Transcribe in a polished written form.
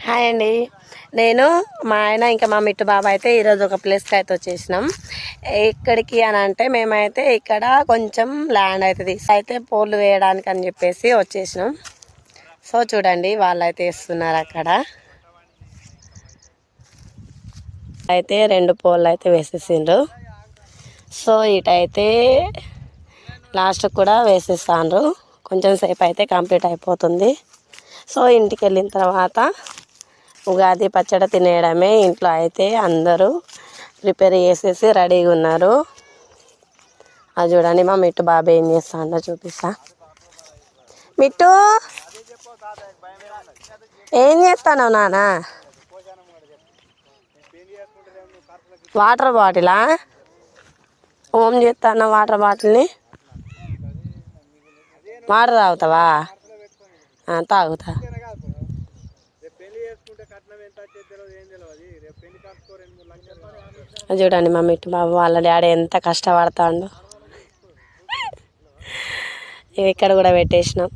Hi అండి. నేను మా ఆయన ఇంకా మా మిట్టు బాబు అయితే ఈరోజు ఒక ప్లేస్కి అయితే వచ్చేసినాం. ఎక్కడికి అని అంటే మేమైతే ఇక్కడ కొంచెం ల్యాండ్ అవుతుంది అయితే పోల్లు వేయడానికి అని చెప్పేసి వచ్చేసినాం. సో చూడండి వాళ్ళైతే వేస్తున్నారు అక్కడ అయితే 2 పోల్లు అయితే వేసేసిండ్రు. సో ఇటైతే లాస్ట్ కూడా వేసేసాండ్రు. కొంచెం సేపు అయితే కంప్లీట్ అయిపోతుంది. సో ఇంటికి వెళ్ళిన తర్వాత ఉగాది పచ్చడి తినేయడమే. ఇంట్లో అయితే అందరూ ప్రిపేర్ చేసేసి రెడీగా ఉన్నారు. అది చూడండి మా మిట్టు బాబు ఏం చేస్తాడో చూపిస్తా. మిట్టు ఏం చేస్తాను నాన్న? వాటర్ బాటిలా? ఓం చేస్తాను వాటర్ బాటిల్ని. వాటర్ తాగుతావా? తాగుతా. చూడండి మా మిట్టు బాబు వాళ్ళ డాడీ ఎంత కష్టపడతాడో. ఇక్కడ కూడా పెట్టేసినాం.